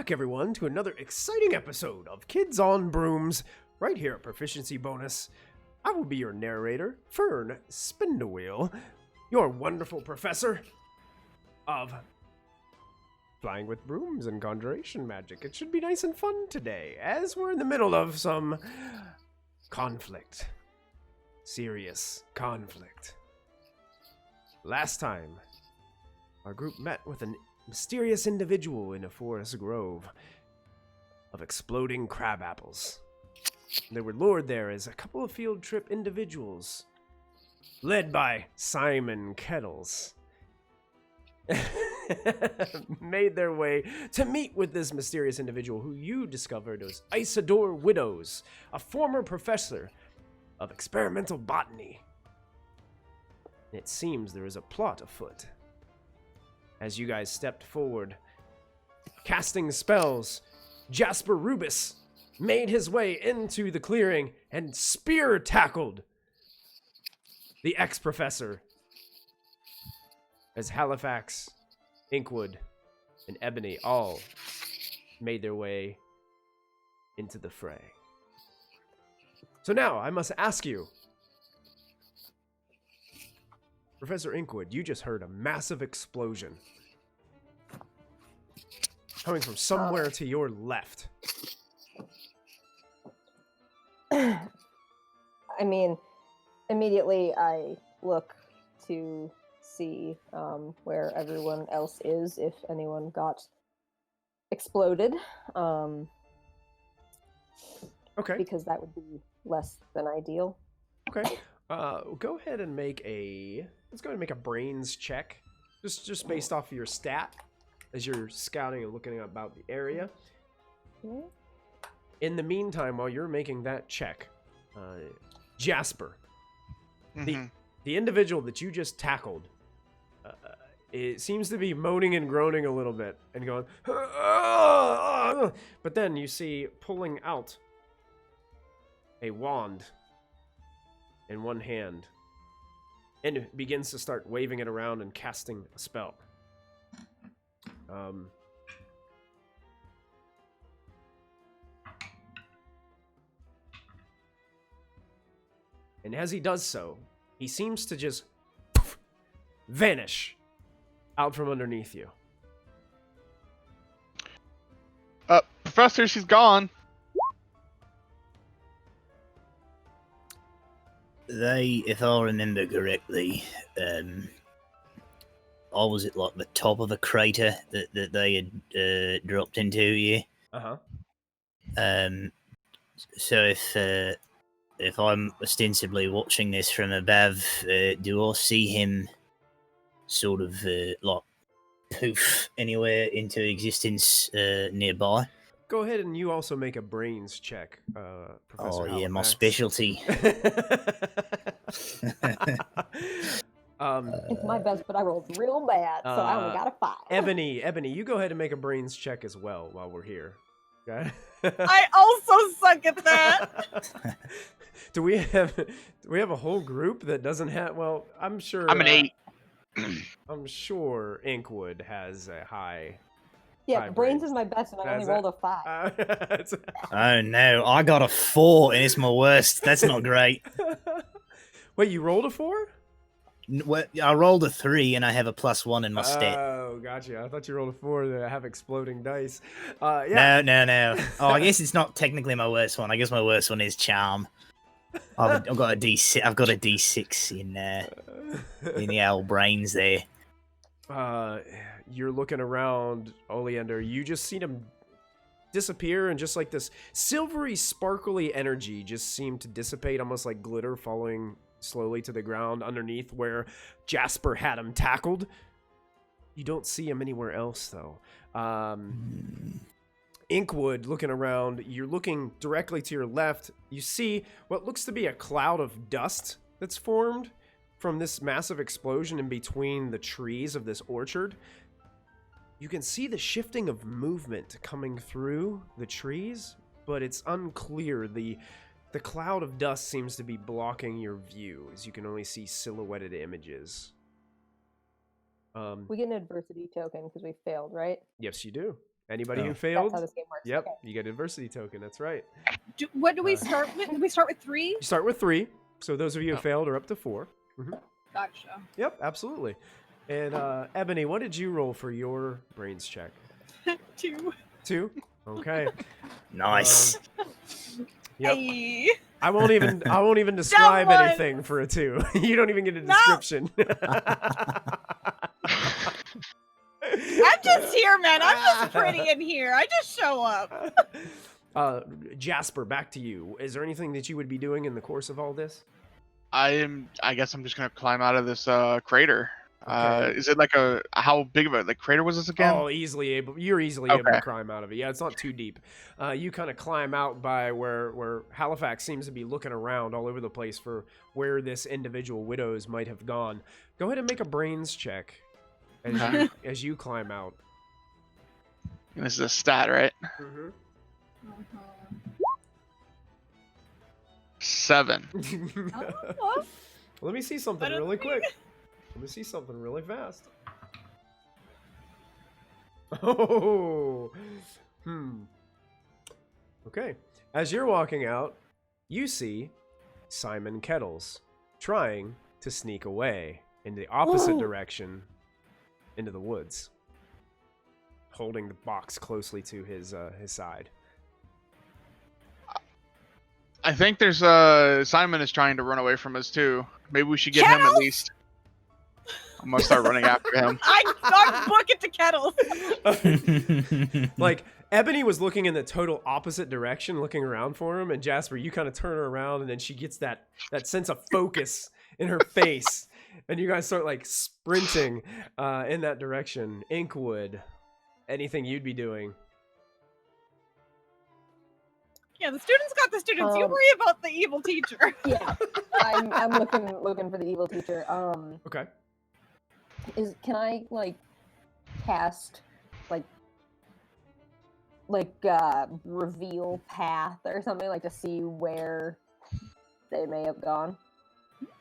back, everyone, to another exciting episode of Kids on Brooms, right here at Proficiency Bonus. I will be your narrator, Fern Spindlewheel, your wonderful professor of flying with brooms and conjuration magic. It should be nice and fun today, as we're in the middle of some conflict. Serious conflict. Last time, our group met with a mysterious individual in a forest grove of exploding crab apples. They were lured there as a couple of field trip individuals, led by Simon Kettles, made their way to meet with this mysterious individual who you discovered was Isidore Widows, a former professor of experimental botany. It seems there is a plot afoot. As you guys stepped forward, casting spells, Jasper Rubus made his way into the clearing and spear tackled the ex-professor as Halifax, Inkwood, and Ebony all made their way into the fray. So now I must ask you, Professor Inkwood, you just heard a massive explosion coming from somewhere to your left. I mean, immediately I look to see where everyone else is, if anyone got exploded. Okay. Because that would be less than ideal. Okay. Go ahead and let's go ahead and make a brains check. Just based off of your stat as you're scouting and looking about the area. Yeah. In the meantime, while you're making that check, Jasper, the individual that you just tackled, it seems to be moaning and groaning a little bit and going, but then you see pulling out a wand in one hand and begins to start waving it around and casting a spell. And as he does so, he seems to just vanish out from underneath you. Professor, she's gone. They, if I remember correctly, I was at like the top of a crater that they had dropped into, yeah. Uh-huh. So if I'm ostensibly watching this from above, do I see him sort of like poof anywhere into existence nearby? Go ahead and you also make a brains check, Professor Oh, yeah, my Halifax. specialty. It's my best, but I rolled real bad, so I only got a 5. Ebony, you go ahead and make a brains check as well while we're here. Okay? I also suck at that. Do we have a whole group that doesn't have? Well, I'm sure. I'm an 8. I'm sure Inkwood has a high. Yeah, high brains is my best, and I only rolled a 5. Oh no, I got a 4 and it's my worst. That's not great. Wait, you rolled a 4? Well, I rolled a 3 and I have a +1 in my stat. Oh, gotcha. I thought you rolled a 4 to have exploding dice. Yeah. No. Oh, I guess it's not technically my worst one. I guess my worst one is charm. I've got a D6. I've got a D6 in the owl brains there. You're looking around, Oleander. You just seen him disappear, and just like this silvery, sparkly energy just seemed to dissipate, almost like glitter falling slowly to the ground underneath where Jasper had him tackled. You don't see him anywhere else, though. Inkwood, looking around, you're looking directly to your left. You see what looks to be a cloud of dust that's formed from this massive explosion in between the trees of this orchard. You can see the shifting of movement coming through the trees, but it's unclear. The cloud of dust seems to be blocking your view, as you can only see silhouetted images. We get an adversity token because we failed, right? Yes, you do. Anybody Oh. who That's failed, how this game works. yep, Okay. you get adversity token. That's right. What do we Uh, start with? Do we start with 3? You start with 3. So those of you who Oh. failed are up to 4. Gotcha. Yep, absolutely. And Ebony, what did you roll for your brains check? 2. 2. Okay. Nice. Yep. Hey. I won't even describe one. anything for a 2. You don't even get a No. description. I'm just here, man. I'm just pretty in here. I just show up. Jasper, back to you. Is there anything that you would be doing in the course of all this? I guess I'm just gonna climb out of this crater. Okay. Is it like how big of a crater was this again? Oh, you're easily able to Okay. climb out of it. Yeah, it's not too deep. You kind of climb out by where Halifax seems to be looking around all over the place for where this individual Widows might have gone. Go ahead and make a brains check as Okay. as you climb out. And this is a stat, right? Mm-hmm. 7. Oh, Let me see something Better than really me. quick. Let me see something really fast. Oh. Okay. As you're walking out, you see Simon Kettles trying to sneak away in the opposite direction into the woods, holding the box closely to his side. I think there's Simon is trying to run away from us too. Maybe we should get him at least. I'm gonna start running after him. I book it to Kettles. Like, Ebony was looking in the total opposite direction, looking around for him, and Jasper, you kind of turn her around, and then she gets that sense of focus in her face, and you guys start like sprinting in that direction. Inkwood, anything you'd be doing? Yeah, the students got the students. You worry about the evil teacher. Yeah, I'm looking for the evil teacher. Okay. Can I like cast reveal path or something, like to see where they may have gone?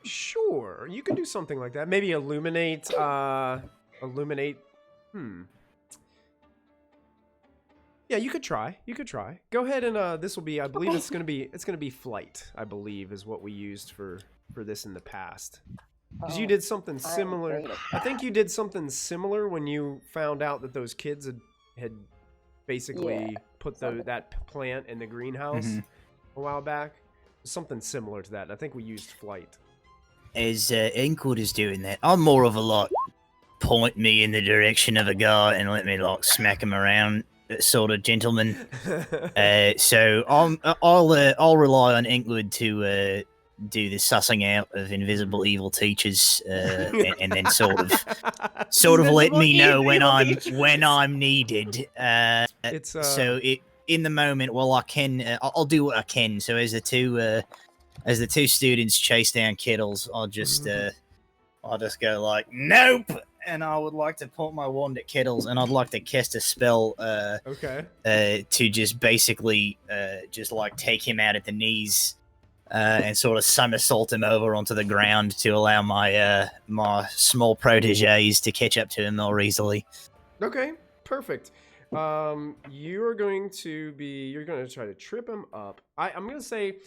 Sure, you can do something like that. Maybe illuminate. Yeah, you could try. Go ahead and this will be. I believe it's gonna be flight. I believe is what we used for this in the past. Because you Oh, did something I'm similar. great at I think you did something similar when you found out that those kids had basically Yeah, put something. that plant in the greenhouse Mhm. a while back. Something similar to that. And I think we used flight. As Inkwood is doing that, I'm more of a like point me in the direction of a guy and let me like smack him around sort of gentleman. So I'll rely on Inkwood to do the sussing out of invisible evil teachers, and then sort of let Invisible me know evil teachers. when I'm needed. It's So in the moment, well, I can I'll do what I can. So as the two students chase down Kettles, I'll just go like nope, and I would like to point my wand at Kettles, and I'd like to cast a spell okay. to just basically just like take him out at the knees. And sort of somersault him over onto the ground to allow my my small proteges to catch up to him more easily. Okay, perfect. You're going to try to trip him up. I'm going to say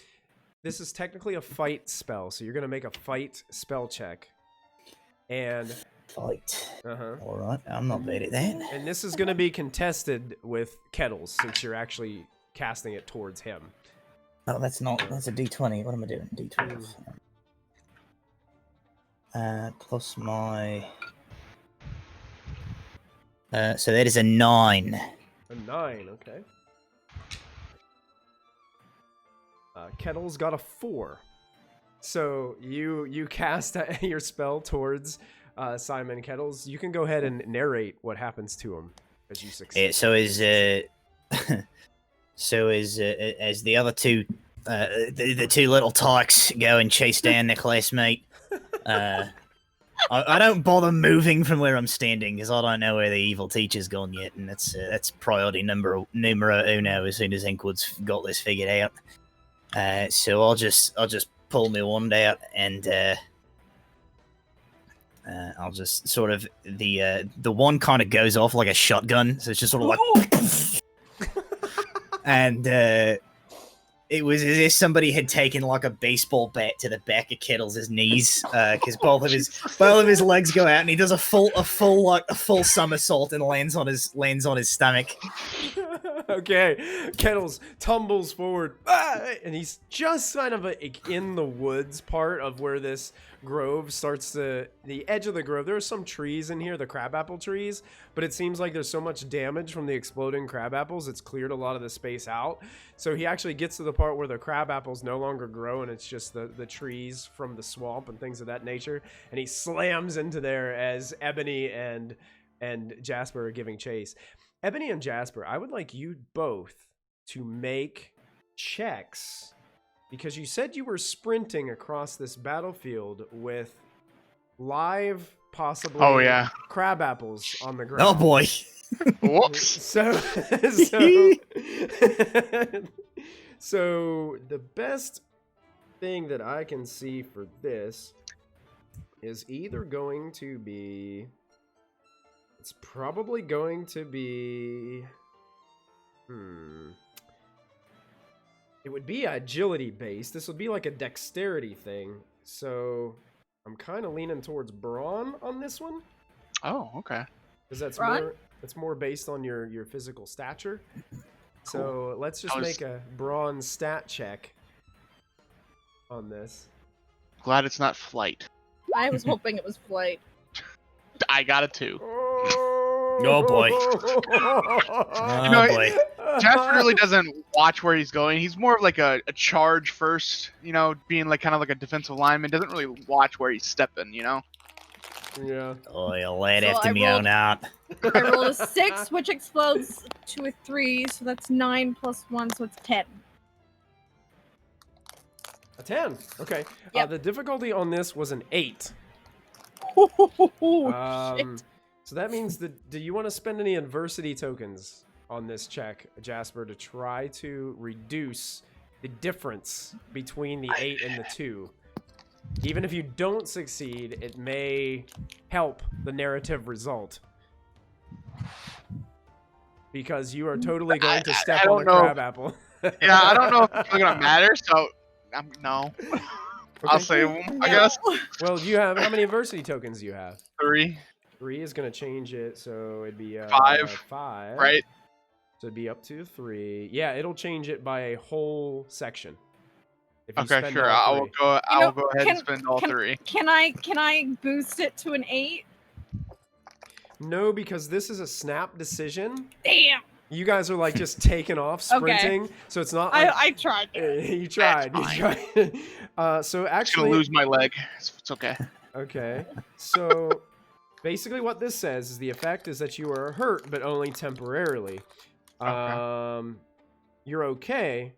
this is technically a fight spell, so you're going to make a fight spell check. And Fight. uh-huh. All right, I'm not bad at that. And this is going to be contested with Kettles since you're actually casting it towards him. Oh, that's a D20. What am I doing? D12. Plus my. So that is a 9. A 9, okay. Kettles got a 4. So you cast your spell towards Simon Kettles. You can go ahead and narrate what happens to him as you succeed. So as the other two, the two little tykes go and chase down their classmate, I don't bother moving from where I'm standing because I don't know where the evil teacher's gone yet, and that's priority numero uno as soon as Inkwood's got this figured out. So I'll just pull my wand out and I'll just sort of the one kind of goes off like a shotgun, so it's just sort of like, and it was as if somebody had taken like a baseball bat to the back of Kettles' knees, because both of his legs go out, and he does a full somersault and lands on his stomach. Okay, Kettles tumbles forward, and he's just kind of in the woods part of where this grove starts to, the edge of the grove. There are some trees in here, the crabapple trees, but it seems like there's so much damage from the exploding crabapples, it's cleared a lot of the space out. So he actually gets to the part where the crabapples no longer grow, and it's just the trees from the swamp and things of that nature, and he slams into there as Ebony and Jasper are giving chase. Ebony and Jasper, I would like you both to make checks, because you said you were sprinting across this battlefield with live, possibly crab apples on the ground. Oh boy. Whoops. So the best thing that I can see for this is either going to be, it's probably going to be, it would be agility based. This would be like a dexterity thing. So I'm kind of leaning towards brawn on this one. Oh, okay. Because that's Brawn? more based on your physical stature. So let's just make a brawn stat check on this. Glad it's not flight. I was hoping it was flight. I got a 2. Oh boy. You know, boy. Jasper really doesn't watch where he's going. He's more of like a charge first, you know, being like kind of like a defensive lineman. Doesn't really watch where he's stepping, you know? Yeah. Oh, you lad So after I me rolled- on out. I rolled a 6, which explodes to a 3, so that's 9 plus 1, so it's 10. A 10. Okay. Yep. The difficulty on this was an 8. Shit. So that means that, do you want to spend any adversity tokens on this check, Jasper, to try to reduce the difference between the 8 and the 2? Even if you don't succeed, it may help the narrative result. Because you are totally going to step I on a don't know. crab apple. Yeah, I don't know if it's gonna matter, so no. I'll say, I guess Well, you have, how many adversity tokens do you have? 3, 3 is going to change it, so it'd be 5, 5. right? So it'd be up to 3. Yeah, it'll change it by a whole section. If you Okay, spend sure. all I will 3. go. I know, will go ahead and can- spend all 3. Can I boost it to an 8? No, because this is a snap decision. Damn. You guys are like just taking off sprinting, so it's not like I tried. you tried. You tried. So I'm just actually, gonna lose my leg. It's okay. okay. So basically, what this says is the effect is that you are hurt, but only temporarily. You're okay.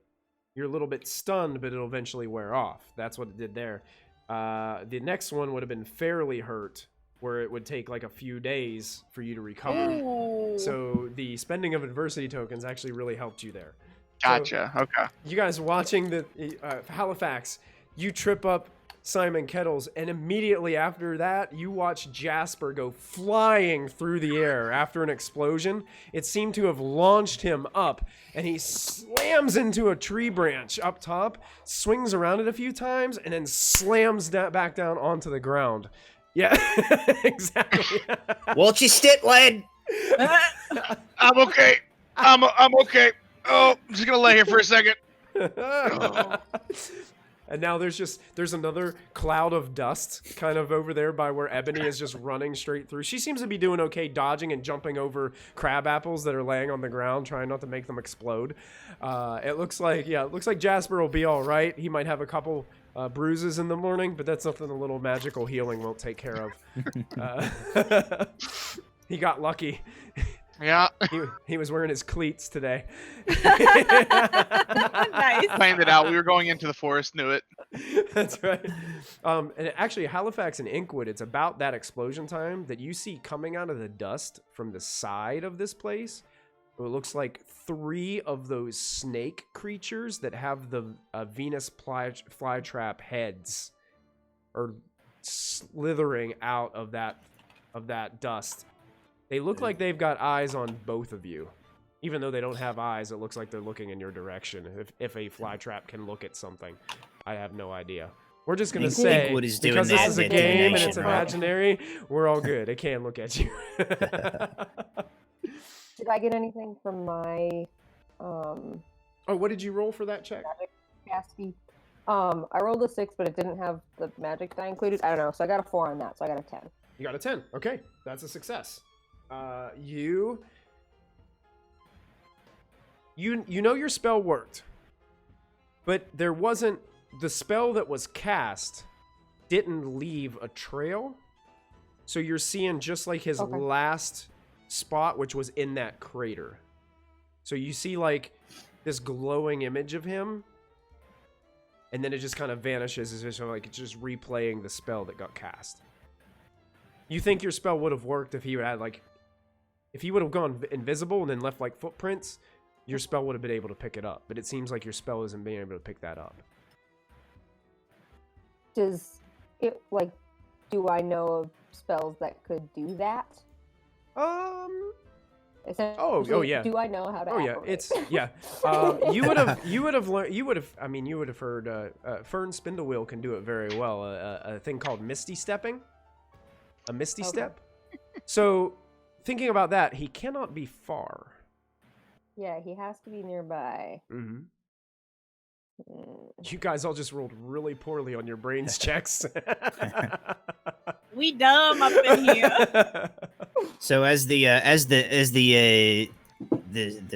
You're a little bit stunned, but it'll eventually wear off. That's what it did there. The next one would have been fairly hurt, where it would take like a few days for you to recover. Ooh. So the spending of adversity tokens actually really helped you there. Gotcha. Okay. You guys watching the Halifax, you trip up Simon Kettles, and immediately after that, you watch Jasper go flying through the air after an explosion. It seemed to have launched him up, and he slams into a tree branch up top, swings around it a few times, and then slams back down onto the ground. Yeah, exactly. Watch your step, lad. I'm okay. I'm okay. Oh, I'm just gonna lay here for a second. And now there's another cloud of dust kind of over there by where Ebony is just running straight through. She seems to be doing okay, dodging and jumping over crab apples that are laying on the ground, trying not to make them explode. It looks like Jasper will be all right. He might have a couple bruises in the morning, but that's something a little magical healing won't take care of. He got lucky. Yeah. He was wearing his cleats today. Nice. Planned it out. We were going into the forest. Knew it. That's right. And actually, Halifax and Inkwood, it's about that explosion time that you see coming out of the dust from the side of this place. It looks like 3 of those snake creatures that have the Venus flytrap heads are slithering out of that dust. They look like they've got eyes on both of you. Even though they don't have eyes, it looks like they're looking in your direction. If a flytrap can look at something, I have no idea. We're just gonna say, Inkwood is doing because this their is a bit game and donation, it's right? imaginary, we're all good. It can look at you. Did I get anything from my Oh, what did you roll for that check? magic capacity? I rolled a 6, but it didn't have the magic that I included. I don't know, so I got a 4 on that, so I got a 10. You got a 10. Okay, that's a success. You know your spell worked, but there wasn't, the spell that was cast didn't leave a trail, so you're seeing just like his last spot, which was in that crater. So you see like this glowing image of him, and then it just kind of vanishes, as if like it's just replaying the spell that got cast. You think your spell would have worked if he had like, if he would have gone invisible and then left like footprints, your spell would have been able to pick it up. But it seems like your spell isn't being able to pick that up. Does it, like, do I know of spells that could do that? Oh Essentially, yeah. Do I know how to? Oh yeah, apparate? it's yeah. You would have learned. You would have heard. Fern Spindlewheel can do it very well. A thing called Misty Stepping. A Misty Step. So, thinking about that, he cannot be far. Yeah, he has to be nearby. Mm-hmm. You guys all just rolled really poorly on your brains checks. We dumb up in here. So as the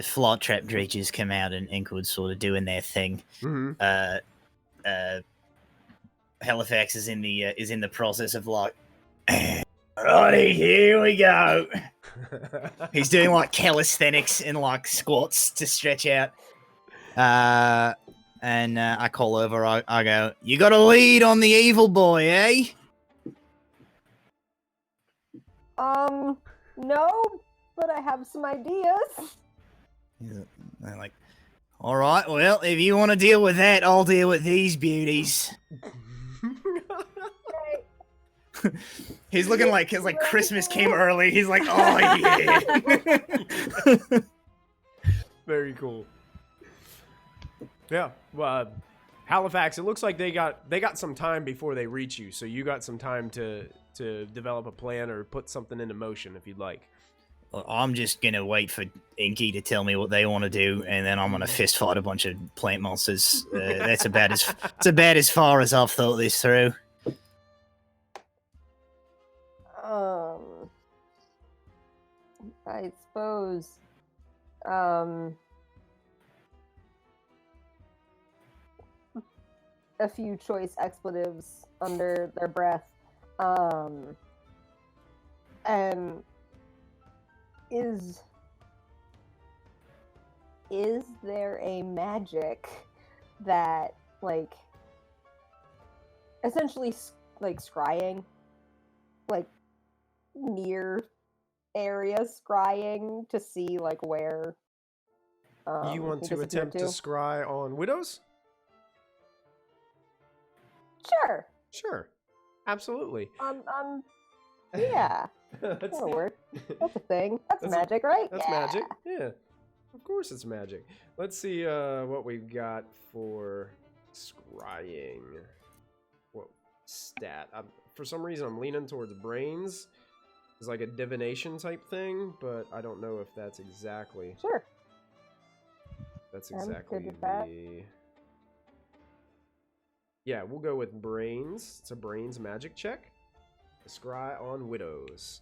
flat trap dredges come out and Inkwood's sort of doing their thing, Halifax is in the process of like, righty, here we go. He's doing like calisthenics and like squats to stretch out. And I call over. I go, "You got a lead on the evil boy, eh?" No, but I have some ideas. They're like, "All right, well, if you want to deal with that, I'll deal with these beauties." He's looking like his like Christmas came early. He's like, "Oh yeah." Very cool. Yeah. Well, Halifax, it looks like they got some time before they reach you, so you got some time to develop a plan or put something into motion if you'd like. Well, I'm just gonna wait for Inky to tell me what they want to do, and then I'm gonna fist fight a bunch of plant monsters. That's about as far as I've thought this through. I suppose, a few choice expletives under their breath, and is there a magic that, like, essentially like scrying, like near areas, scrying to see like where You want he to disappeared attempt to scry on widows? Sure. Sure. Absolutely. Yeah. That's, That'll work. That's a thing. That's That's magic, right? that's Yeah. magic. Yeah. Of course it's magic. Let's see what we've got for scrying. What stat? For some reason I'm leaning towards brains. It's like a divination type thing, but I don't know if that's exactly Sure. that's I'm exactly good with that. the Yeah, we'll go with brains. It's a brains magic check. Scry on widows.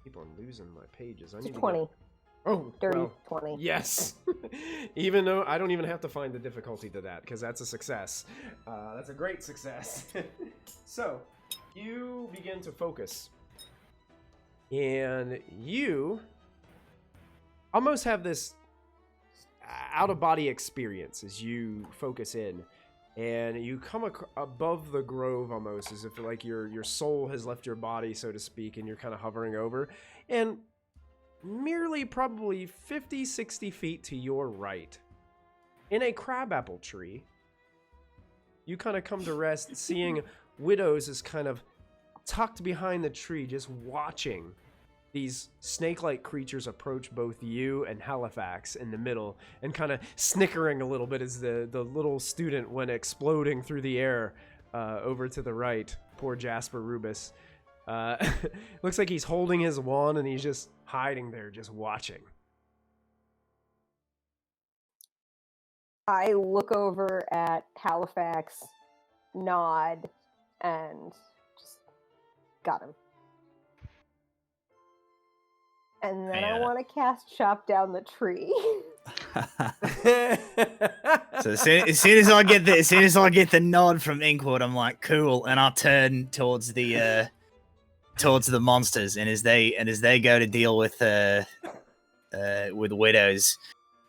Keep on losing my pages. I It's need to 20. Get... Oh, Dirty well, 20. yes. Even though I don't even have to find the difficulty to that, because that's a success. That's a great success. So, you begin to focus. And you almost have this out-of-body experience as you focus in. And you come above the grove almost, as if like your soul has left your body, so to speak, and you're kind of hovering over. And merely probably 50, 60 feet to your right, in a crabapple tree, you kind of come to rest, seeing Widows is kind of tucked behind the tree, just watching these snake-like creatures approach both you and Halifax in the middle, and kind of snickering a little bit as the little student went exploding through the air over to the right. Poor Jasper Rubus. Looks like he's holding his wand and he's just hiding there, just watching. I look over at Halifax, nod, and just got him. And then I want to cast Chop Down the Tree. So as soon as I get the nod from Inkwood, I'm like, cool, and I'll turn towards the monsters, and as they go to deal with Widows,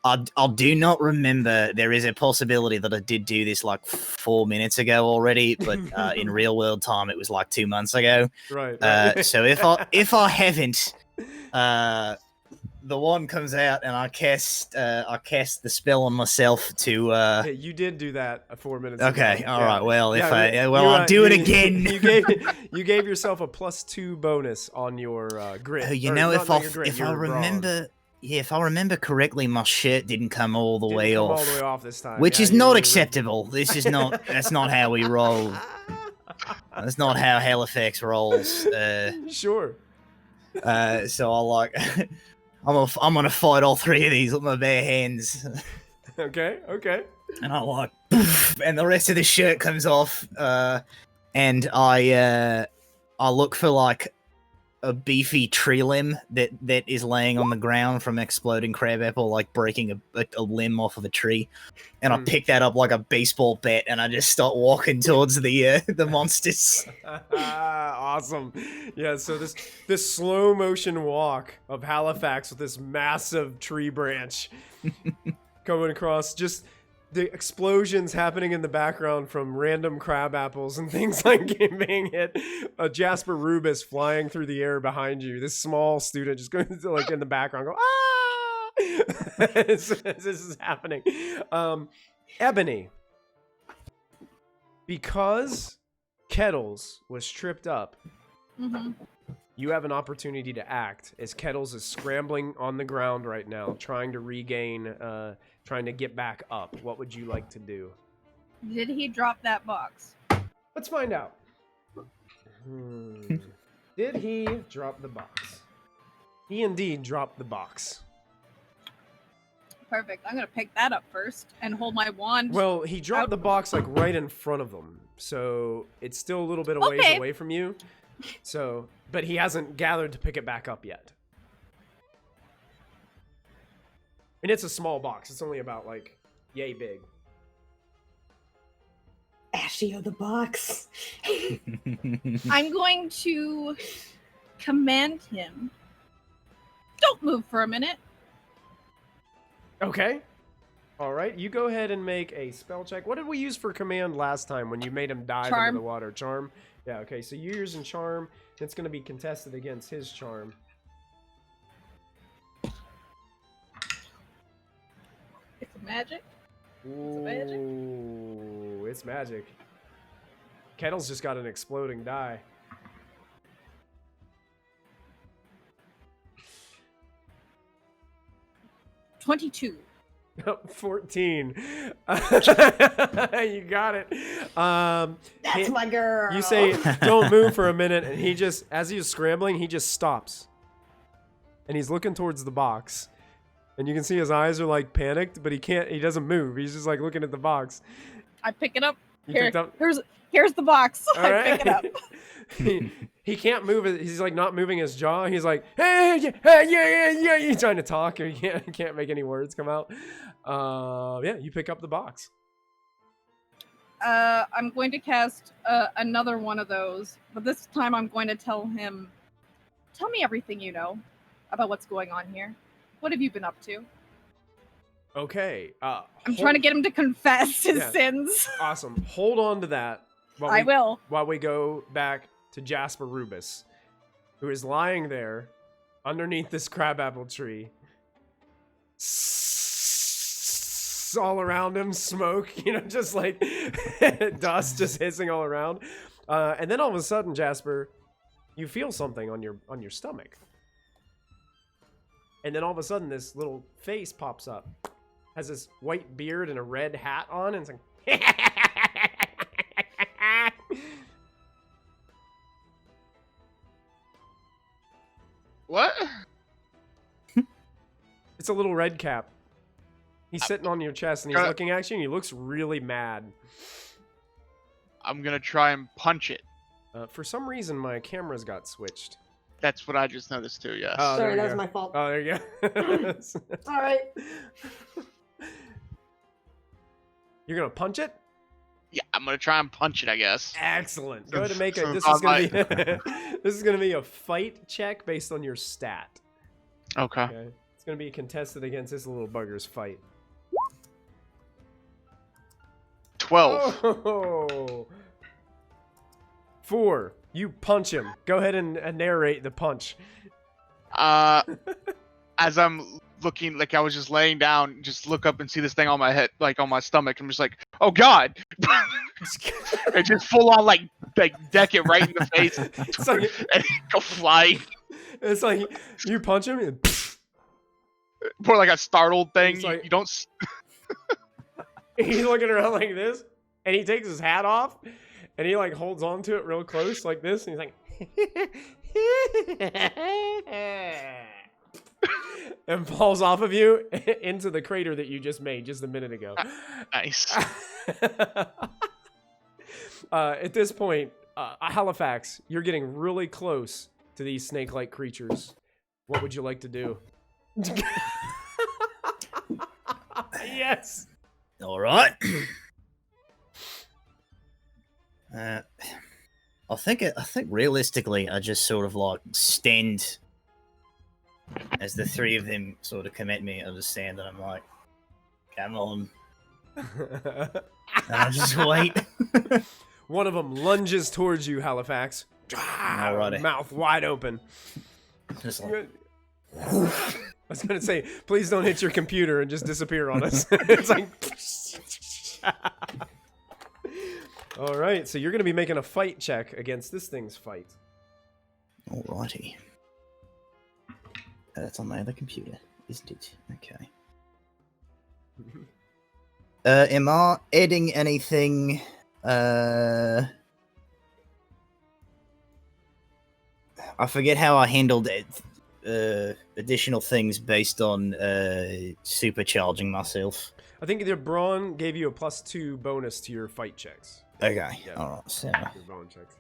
I do not remember. There is a possibility that I did do this like 4 minutes ago already, but in real world time it was like 2 months ago. Right. So if I haven't, the one comes out and I cast the spell on myself to. Yeah, you did do that 4 minutes ago. Okay, all right. Well, Yeah, I'll do it again. You gave yourself a +2 bonus on your grit. Oh, you Or know, not if your I grit, if I your brawn. remember. Yeah, if I remember correctly, my shirt didn't come all the Didn't way come off. all the way off this time. Which Yeah, is you not really- acceptable. That's not how we roll. That's not how Halifax rolls. Sure. So I'm gonna fight all three of these with my bare hands. Okay. And I poof, and the rest of the shirt comes off. And I look for like a beefy tree limb that is laying on the ground from exploding crabapple, like breaking a limb off of a tree, and I pick that up like a baseball bat, and I just start walking towards the monsters. Awesome. Yeah, so this slow motion walk of Halifax with this massive tree branch coming across, just the explosions happening in the background from random crab apples and things like being hit. Jasper Rubus flying through the air behind you. This small student just going to, like, in the background, go, ah! this is happening. Ebony, because Kettles was tripped up, you have an opportunity to act as Kettles is scrambling on the ground right now, trying to regain, trying to get back up. What would you like to do? Did he drop that box? Let's find out. Did he drop the box? He indeed dropped the box. Perfect. I'm gonna pick that up first and hold my wand. Well, he dropped the box like right in front of him, so it's still a little bit of ways Okay. away from you. So, but he hasn't gathered to pick it back up yet. And it's a small box. It's only about like yay big. Ashio the box. I'm going to command him. Don't move for a minute. Okay. All right. You go ahead and make a spell check. What did we use for command last time when you made him dive Charm. into the water? Charm. Yeah. Okay. So you're using charm. It's going to be contested against his charm. It's magic. Ooh, magic? it's magic. Kettle's just got an exploding die. 22. 14. You got it. That's my girl. You say, don't move for a minute, and he just, as he was scrambling, he just stops. And he's looking towards the box. And you can see his eyes are like panicked, but he doesn't move. He's just like looking at the box. I pick it up. You Here, picked up? here's the box. All I right. pick it up. He can't move it. He's like not moving his jaw. He's like, yeah. He's trying to talk, and he can't make any words come out. Yeah, you pick up the box. I'm going to cast another one of those, but this time I'm going to tell him, tell me everything you know about what's going on here. What have you been up to? Okay. I'm trying to get him to confess his sins. Awesome. Hold on to that. I will. While we go back to Jasper Rubus, who is lying there underneath this crabapple tree. All around him, smoke, just like dust just hissing all around. And then all of a sudden, Jasper, you feel something on your stomach. And then all of a sudden, this little face pops up. Has this white beard and a red hat on, and it's like... What? It's a little red cap. He's sitting on your chest, and he's looking at you, and he looks really mad. I'm gonna try and punch it. For some reason, my cameras got switched. That's what I just noticed too, yes. Oh, there Sorry, we that was go. my fault. Oh, there you go. All right. You're gonna punch it? Yeah, I'm gonna try and punch it, I guess. Excellent. Go ahead and make a. So This it's is gonna not be. This is gonna be a fight check based on your stat. Okay. Okay. It's gonna be contested against this little bugger's fight. 12. Oh. 4. You punch him. Go ahead and narrate the punch. As I'm looking, like I was just laying down, just look up and see this thing on my head, like on my stomach. I'm just like, oh god! And just full on like deck it right in the face It's like, and go flying. it's like you punch him and More like a startled thing. It's like- You don't. he's looking around like this, and he takes his hat off, and he like holds on to it real close like this, and he's like, and falls off of you into the crater that you just made just a minute ago. Nice. At this point, Halifax, you're getting really close to these snake-like creatures. What would you like to do? Yes. All right. I think realistically, I just sort of like stand as the three of them sort of come at me. I just stand and I'm like, "Come on," and I just wait. One of them lunges towards you, Halifax. Alrighty. Mouth wide open. Just like, I was gonna say, please don't hit your computer and just disappear on us. It's like. All right, so you're gonna be making a fight check against this thing's fight. alrighty. That's on my other computer, isn't it? Okay. Am I adding anything? I forget how I handled it. Additional things based on supercharging myself. I think either Braun gave you a +2 bonus to your fight checks. Okay. Yeah. All right. So Your bone checks.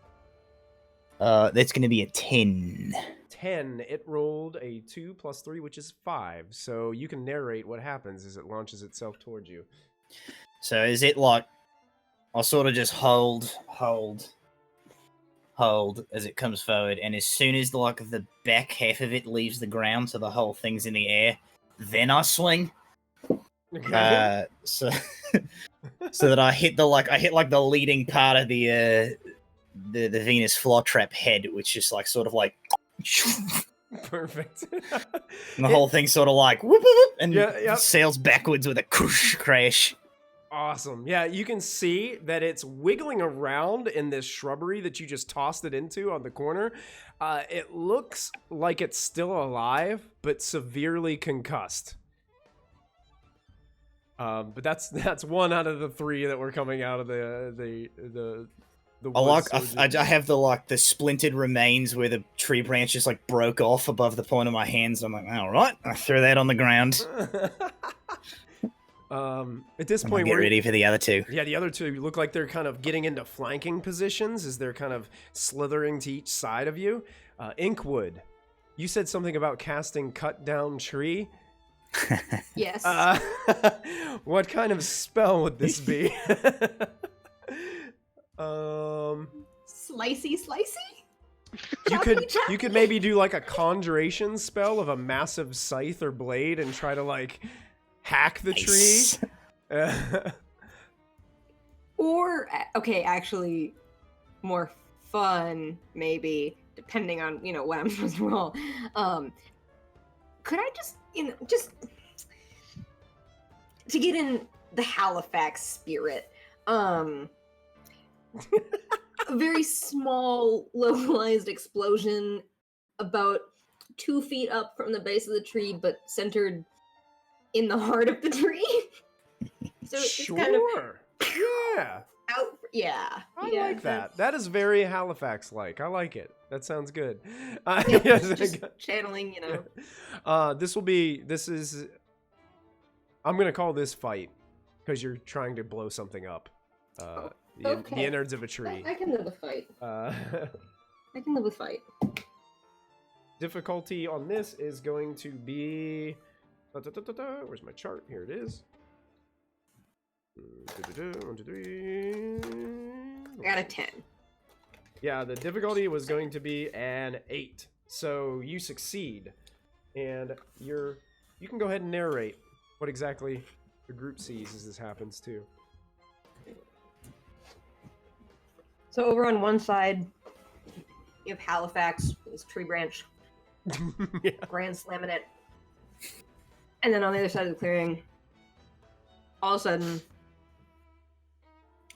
that's going to be a 10. 10. It rolled a 2 + 3, which is 5. So you can narrate what happens as it launches itself towards you. So is it like I'll sort of just hold as it comes forward, and as soon as like the back half of it leaves the ground, so the whole thing's in the air, then I swing. Okay. So that I hit the leading part of the Venus flytrap head, which is like sort of like Perfect. and the whole thing sort of like whoop, whoop, and Yep. sails backwards with a crash. Awesome. Yeah, you can see that it's wiggling around in this shrubbery that you just tossed it into on the corner. It looks like it's still alive, but severely concussed. But that's one out of the 3 that were coming out of the woods. I have the splintered remains where the tree branch just like broke off above the point of my hands. I'm like, all right, I throw that on the ground. At this I'm point, gonna get ready for the other 2. Yeah, the other 2 look like they're kind of getting into flanking positions as they're kind of slithering to each side of you. Inkwood, you said something about casting Cut Down Tree. Yes. What kind of spell would this be? Slicey. You could maybe do like a conjuration spell of a massive scythe or blade and try to like hack the Nice. tree. Or okay, actually, more fun maybe, depending on what I'm supposed to roll. could I just, just to get in the Halifax spirit, a very small, localized explosion about 2 feet up from the base of the tree, but centered in the heart of the tree. So it's Sure. kind of Yeah. out. Yeah. I yeah, like that. that's- That is very Halifax-like. I like it. That sounds good. Yeah, Yes, just channeling, this is. I'm gonna call this fight because you're trying to blow something up. The okay. innards of a tree. I can live with fight. Uh, I can live with fight. difficulty on this is going to be. Where's my chart? Here it is. 1, 2, 3. I got a 10. Yeah, the difficulty was going to be an 8. So you succeed. And you can go ahead and narrate what exactly the group sees as this happens too. So over on one side, you have Halifax, this tree branch, Yeah. grand slamming it. And then on the other side of the clearing, all of a sudden,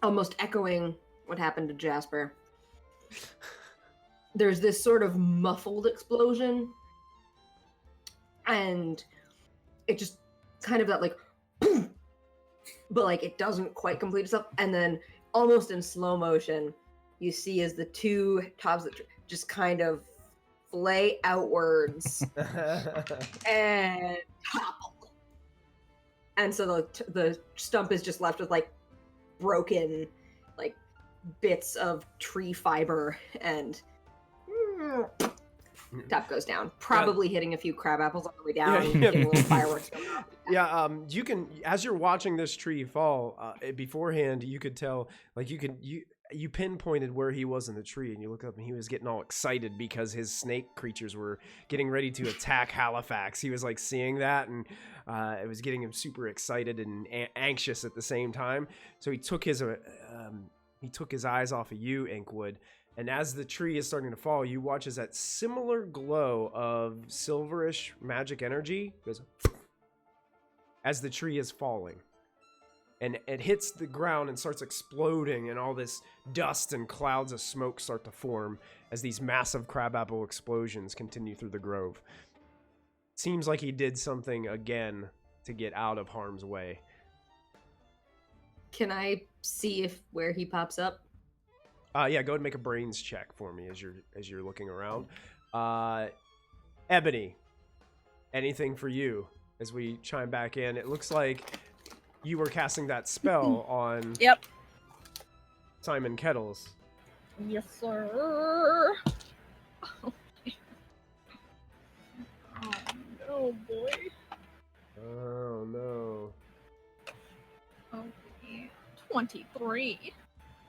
almost echoing what happened to Jasper, there's this sort of muffled explosion. And it just kind of that like, but like it doesn't quite complete itself. And then almost in slow motion, you see as the two tops that just kind of flay outwards and topple. And so the stump is just left with like broken like bits of tree fiber and top goes down, probably hitting a few crab apples on the way down, Yeah, getting a little fireworks going off. Yeah, you can, as you're watching this tree fall, beforehand, you could tell, like you pinpointed where he was in the tree, and you look up and he was getting all excited because his snake creatures were getting ready to attack Halifax. He was like seeing that, and it was getting him super excited and anxious at the same time. So he took his eyes off of you, Inkwood. And as the tree is starting to fall, you watch as that similar glow of silverish magic energy goes as the tree is falling. And it hits the ground and starts exploding, and all this dust and clouds of smoke start to form as these massive crabapple explosions continue through the grove. Seems like he did something again to get out of harm's way. Can I see where he pops up? Yeah, go ahead and make a brains check for me as you're looking around. Ebony, anything for you as we chime back in? It looks like you were casting that spell on Yep. Simon Kettles. Yes, sir. Oh no, boy. Oh no. Oh, yeah. 23. Did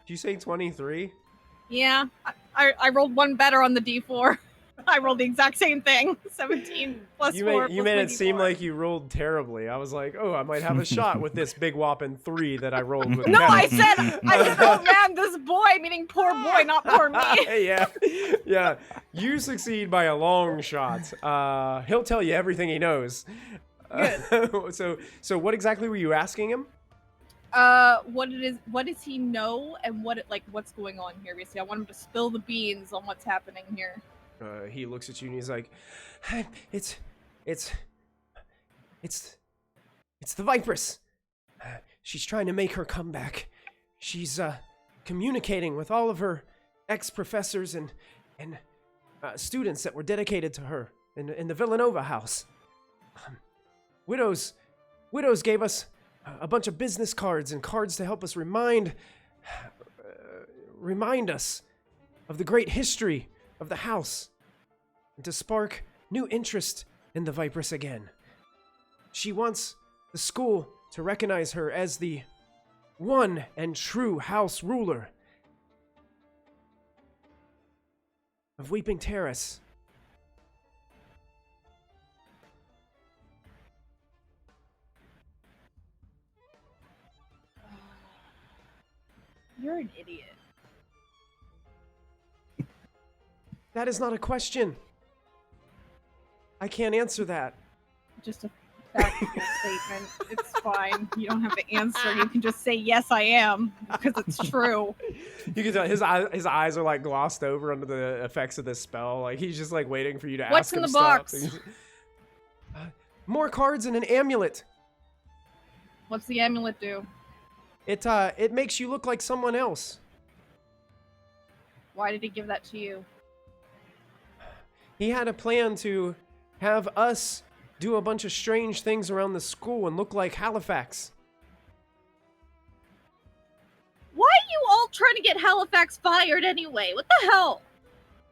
you say 23? Yeah, I rolled one better on the D4. I rolled the exact same thing. 17 plus You 4 made plus my it seem D4. like you rolled terribly. I was like, oh, I might have a shot with this big whopping 3 that I rolled with. No, I Kettles. said, oh man, this boy, meaning poor boy, not poor me. yeah. You succeed by a long shot. He'll tell you everything he knows. So what exactly were you asking him? What does he know, and what's going on here? Basically, I want him to spill the beans on what's happening here. He looks at you and he's like, it's the Vipress. She's trying to make her comeback. She's communicating with all of her ex-professors and students that were dedicated to her in the Villanova house. Widows gave us a bunch of business cards and cards to help us remind us of the great history of the house and to spark new interest in the Vipress again. She wants the school to recognize her as the one and true house ruler of Weeping Terrace. You're an idiot. That is not a question. I can't answer that. just a factual statement. It's fine. You don't have to answer. You can just say, yes, I am, because it's true. You can tell his eyes are like glossed over under the effects of this spell. Like he's just like waiting for you to What's ask in him the stuff. box? More cards and an amulet. What's the amulet do? It makes you look like someone else. Why did he give that to you? He had a plan to have us do a bunch of strange things around the school and look like Halifax. Why are you all trying to get Halifax fired anyway? What the hell?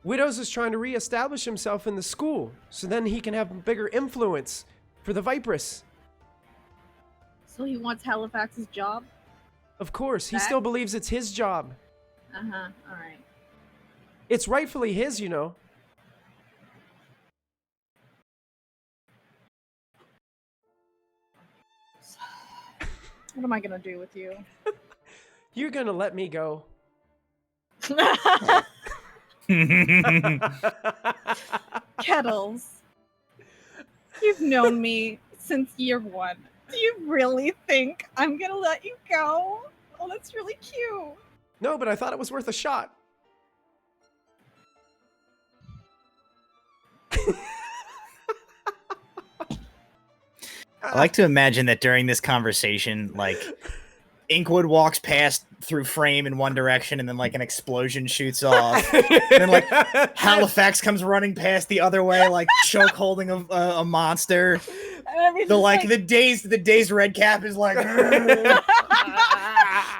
Widows is trying to reestablish himself in the school, so then he can have bigger influence for the Vipress. So he wants Halifax's job? Of course, he Back? still believes it's his job. Uh-huh, alright. It's rightfully his, you know. What am I gonna do with you? You're gonna let me go. Kettles, you've known me since year 1. Do you really think I'm gonna let you go? Oh, that's really cute. No, but I thought it was worth a shot. I like to imagine that during this conversation, like, Inkwood walks past through frame in one direction and then, like, an explosion shoots off. And then, like, Halifax comes running past the other way, like, choke holding a monster. The dazed red cap is like...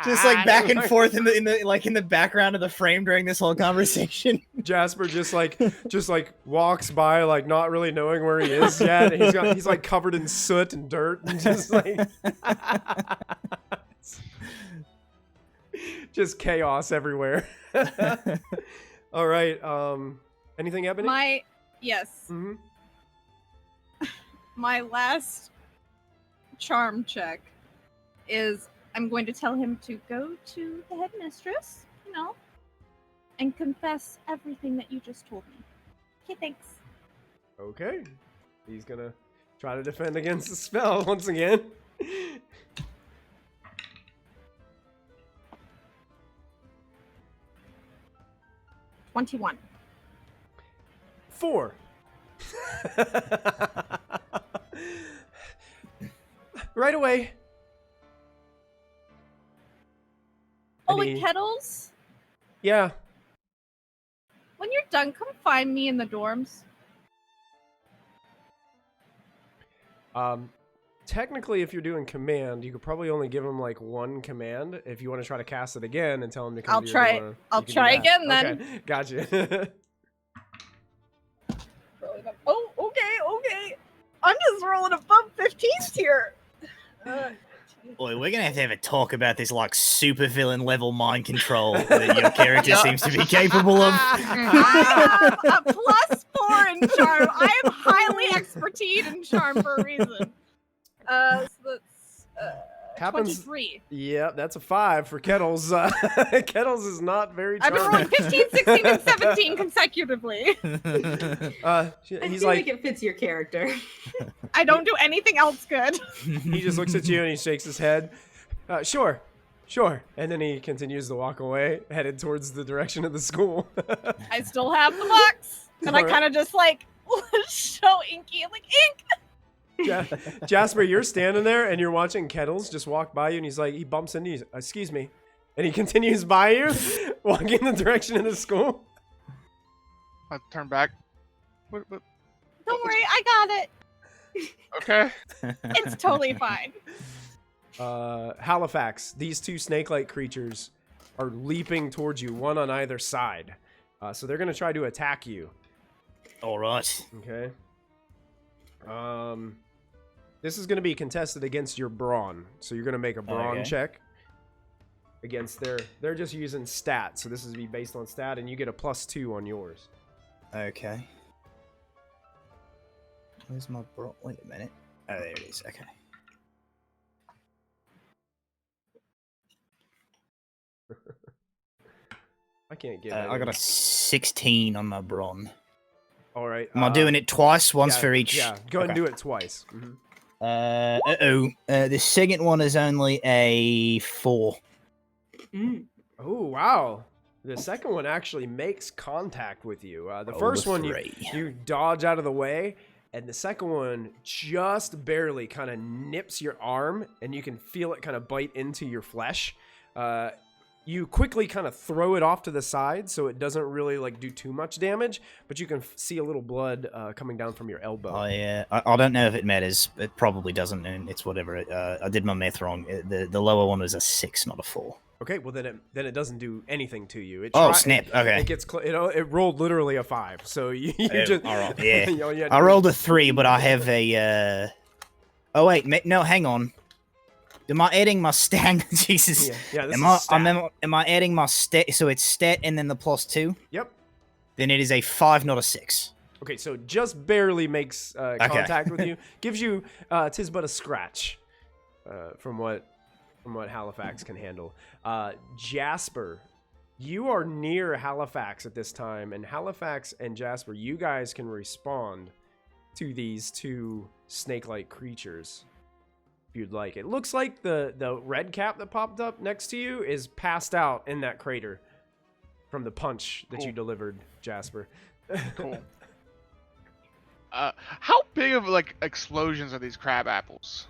just like back and forth in the background of the frame during this whole conversation. Jasper just like walks by, like not really knowing where he is yet. And he's like covered in soot and dirt and just like just chaos everywhere. All right. Anything, Ebony? Yes. Mm-hmm. My last charm check is I'm going to tell him to go to the headmistress, and confess everything that you just told me. Okay, thanks. Okay. He's gonna try to defend against the spell once again. 21. 4. Right away. Oh, Any- and Kettles? Yeah. When you're done, come find me in the dorms. Technically, if you're doing command, you could probably only give him like one command. If you want to try to cast it again and tell him to come I'll to your try- dorm, I'll you can do try that. again then. Okay, gotcha. Oh, okay. I'm just rolling above 15s here. Boy, we're gonna have a talk about this like supervillain level mind control that your character seems to be capable of. I have a +4 in charm. I am highly expertise in charm for a reason. So that's Happens. 23. Yeah, that's a 5 for Kettles. Kettles is not very I've been rolling charming. 15, 16, and 17 consecutively. I He's feel like, it fits your character. I don't do anything else good. he just looks at you and he shakes his head. Sure. And then he continues to walk away, headed towards the direction of the school. I still have the box. And I Alright. kind of just like show Inky. I'm like, Ink! Jasper, you're standing there and you're watching Kettles just walk by you, and he bumps into you. Excuse me. And he continues by you, walking in the direction of the school. I turn back. What? Don't worry, I got it. Okay. It's totally fine. Halifax, these two snake-like creatures are leaping towards you, one on either side. So they're going to try to attack you. All right. Okay. This is going to be contested against your brawn. So you're going to make a brawn Okay. check against they're just using stat. So this is be based on stat, and you get a +2 on yours. Okay. Where's my bro? Wait a minute. Oh, there it is. Okay. I can't get I got a 16 on my brawn. All right. Am I doing it twice? Once yeah, for each? Yeah, go ahead and Okay. do it twice. Mhm. The second one is only a 4. Mm. Oh, wow. The second one actually makes contact with you. The first one, you dodge out of the way, and the second one just barely kind of nips your arm, and you can feel it kind of bite into your flesh. You quickly kind of throw it off to the side so it doesn't really like do too much damage, but you can see a little blood coming down from your elbow. I don't know if it matters. It probably doesn't, and it's whatever. I did my math wrong. The lower one was a 6, not a 4. Okay, well then it doesn't do anything to you. Snap! Okay, It gets it rolled literally a 5, so you just all right, yeah. you I rolled a 3, but I have a. Oh wait, no, hang on. Am I adding my stat? Jesus. Yeah. This Am is stat. am I adding my stat? So it's stat and then the +2. Yep. Then it is a 5, not a 6. Okay, so just barely makes contact with you. Gives you tis but a scratch, from what Halifax can handle. Jasper, you are near Halifax at this time, and Halifax and Jasper, you guys can respond to these two snake-like creatures if you'd like. It looks like the red cap that popped up next to you is passed out in that crater from the punch that you delivered, Jasper. Cool. How big of like explosions are these crab apples?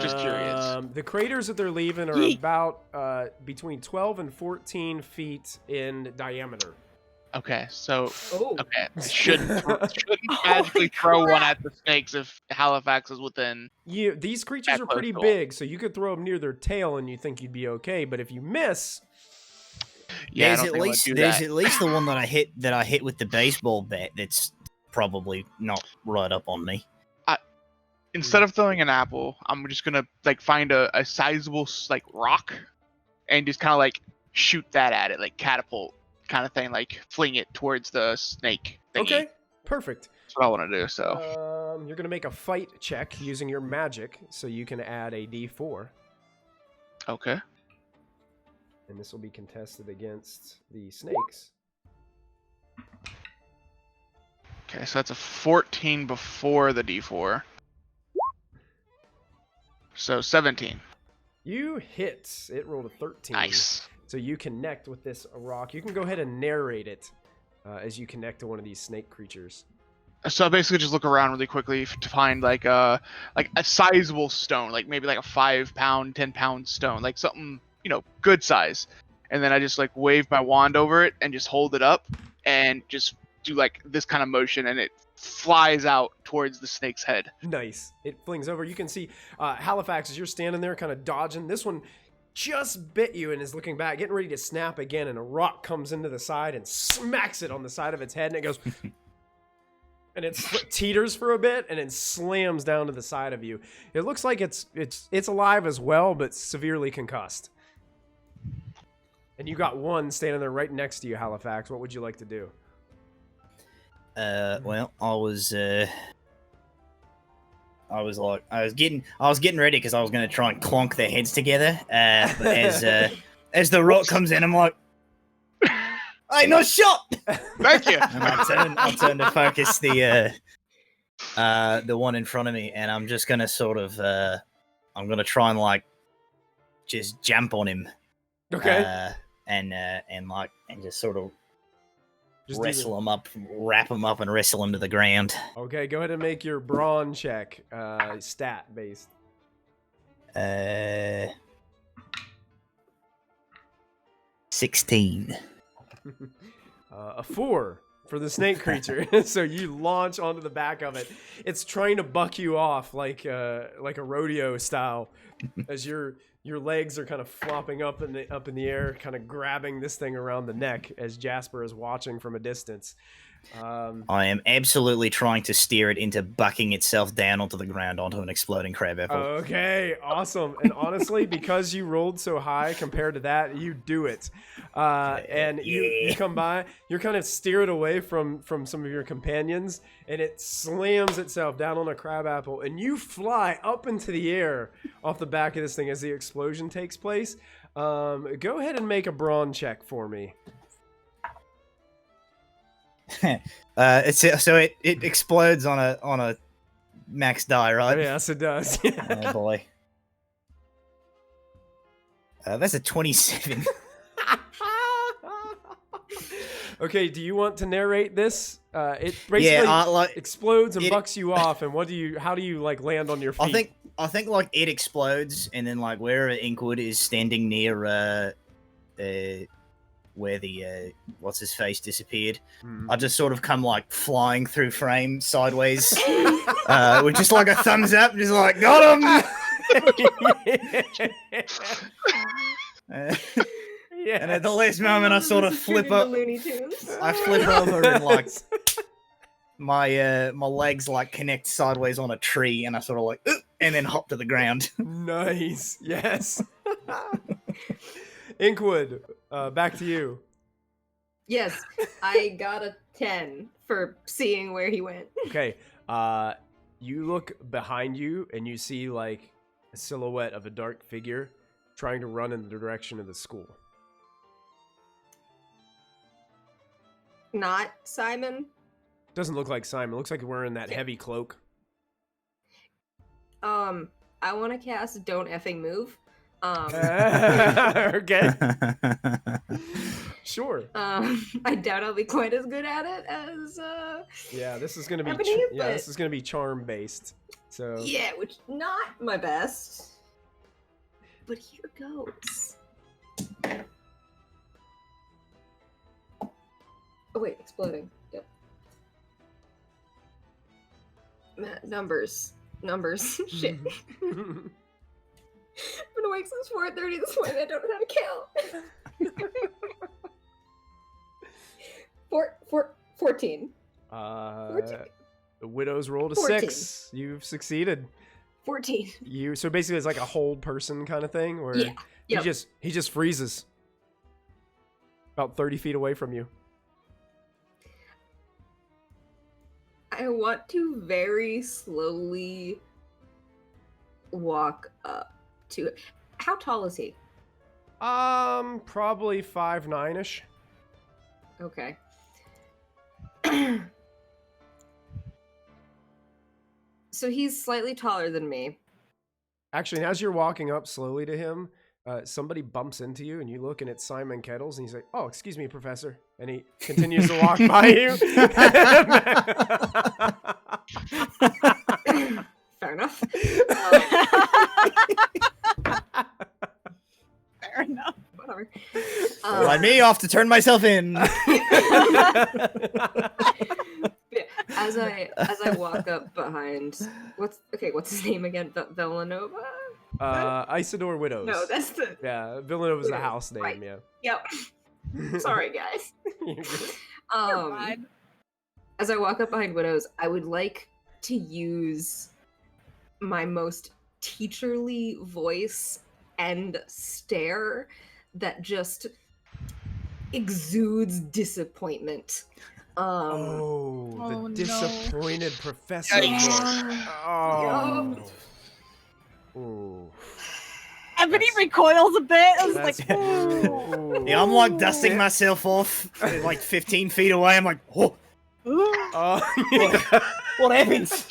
Just curious. The craters that they're leaving are about between 12 and 14 feet in diameter. Okay, so Oh. okay, shouldn't magically throw one at the snakes if Halifax is within. These creatures That are pretty close. big, so you could throw them near their tail and you think you'd be okay. But if you miss, Yeah, I there's don't at think least I'd do there's that. at least the one that I hit with the baseball bat. That's probably not right up on me. Instead of throwing an apple, I'm just gonna like find a sizable like rock, and just kind of like shoot that at it, like catapult kind of thing, like fling it towards the snake thingy. okay, perfect. That's what I want to do. So You're gonna make a fight check using your magic, so you can add a D4, okay. and this will be contested against the snakes. Okay, so that's a 14 before the D4. So 17. You hit. It rolled a 13. Nice. So you connect with this rock. You can go ahead and narrate it as you connect to one of these snake creatures. So I basically just look around really quickly to find like a sizable stone, like maybe like a 5-pound, 10-pound stone, like something, good size. And then I just like wave my wand over it and just hold it up and just do like this kind of motion, and it flies out towards the snake's head. Nice. It flings over. You can see Halifax as you're standing there kind of dodging. This one just bit you and is looking back, getting ready to snap again, and a rock comes into the side and smacks it on the side of its head, and it goes... and it teeters for a bit and then slams down to the side of you. It looks like it's alive as well, but severely concussed. And you got one standing there right next to you, Halifax. What would you like to do? Well, I was getting ready because I was going to try and clonk their heads together. But as the rock comes in, I'm like, "Hey, no shot!" Thank you. And I turn to focus the one in front of me, and I'm just gonna sort of I'm gonna try and like just jump on him. Okay. And just sort of Just wrestle him up, wrap him up, and wrestle him to the ground. Okay, go ahead and make your brawn check, stat based. 16. A 4 for the snake creature. So you launch onto the back of it. It's trying to buck you off like a rodeo style, as your legs are kind of flopping up in the air, kind of grabbing this thing around the neck as Jasper is watching from a distance. I am absolutely trying to steer it into bucking itself down onto the ground onto an exploding crab apple. Okay, awesome. And honestly, because you rolled so high compared to that, you do it. And you come by, you're kind of steered away from some of your companions, and it slams itself down on a crab apple, and you fly up into the air off the back of this thing as the explosion takes place. Go ahead and make a brawn check for me. it explodes on a max die, right? Yes, it does. Oh boy. That's a 27. Okay, do you want to narrate this? It basically explodes and bucks you off, and how do you like land on your feet? I think like it explodes, and then like where Inkwood is standing near where the what's his face disappeared, I just sort of come like flying through frame sideways, with just like a thumbs up, just like got him. Yeah. And at the last moment, I sort of flip up. I flip over and like my legs like connect sideways on a tree, and I sort of like and then hop to the ground. Nice. Yes. Inkwood, back to you. Yes, I got a 10 for seeing where he went. Okay. You look behind you and you see like a silhouette of a dark figure trying to run in the direction of the school. Not Simon. Doesn't look like Simon. It looks like wearing that heavy cloak. I want to cast Don't Effing Move. Okay. Sure. I doubt I'll be quite as good at it as Yeah, this is gonna be Ebony, this is gonna be charm based. So yeah, which not my best. But here goes. Oh wait, exploding. Yep. Numbers. Shit. I've been awake since 4:30 this morning. I don't know how to count. 14. 14. The Widows rolled a 14. 6. You've succeeded. 14. So basically it's like a hold person kind of thing where Yeah. Yep. he just freezes about 30 feet away from you. I want to very slowly walk up to it. How tall is he? Probably 5'9"ish. Okay. So he's slightly taller than me. Actually, as you're walking up slowly to him, somebody bumps into you, and you look, and it's Simon Kettles, and he's like, "Oh, excuse me, Professor," and he continues to walk by you. Fair enough. Fair enough. Whatever. Let me off to turn myself in. As I walk up behind, what's his name again? Villanova. Isidore Widows. No, that's the Villanova's the Widows, house name. right. Yeah. Yep. Sorry, guys. You're good. You're fine. As I walk up behind Widows, I would like to use my most teacherly voice and stare that just exudes disappointment. Oh, The disappointed professor. Yeah. Oh. Ooh. Ebony recoils a bit. I was That's- like, ooh. Yeah, I'm like dusting myself off, like 15 feet away. I'm like, oh, Oh, what happens?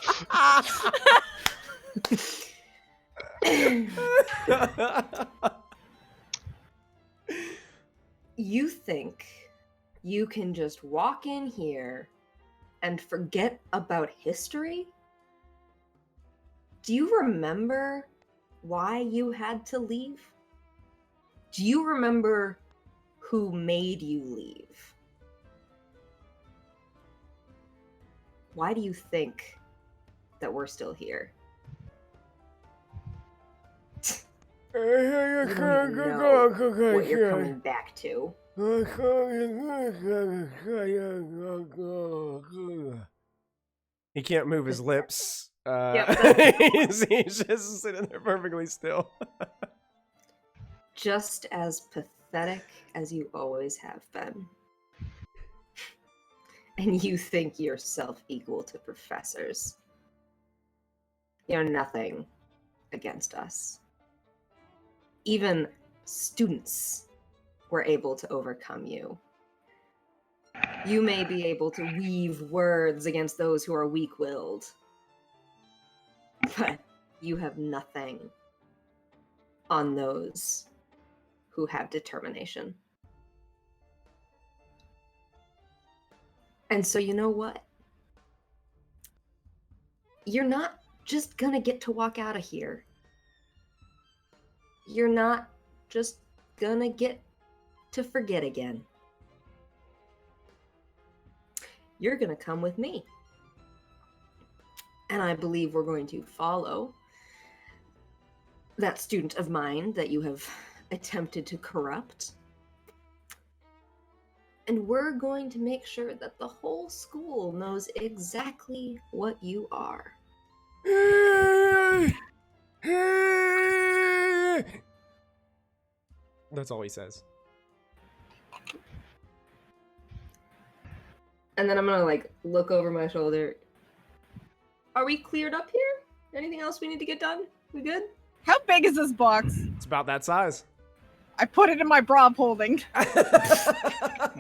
You think you can just walk in here and forget about history? Do you remember why you had to leave? Do you remember who made you leave? Why do you think that we're still here? You don't even know what you're coming back to. He can't move his lips. Yep. He's just sitting there perfectly still. Just as pathetic as you always have been. And you think yourself equal to professors. You're nothing against us. Even students were able to overcome you. You may be able to weave words against those who are weak-willed, but you have nothing on those who have determination. And so you know what? You're not just gonna get to walk out of here. You're not just gonna get to forget again. You're gonna come with me. And I believe we're going to follow that student of mine that you have attempted to corrupt. And we're going to make sure that the whole school knows exactly what you are. That's all he says. And then I'm gonna like look over my shoulder. Are we cleared up here? Anything else we need to get done? We good? How big is this box? It's about that size. I put it in my bra holding. There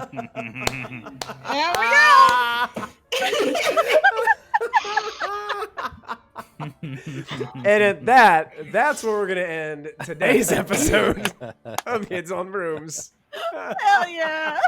we go. And at that, that's where we're going to end today's episode of Kids on Brooms. Hell yeah.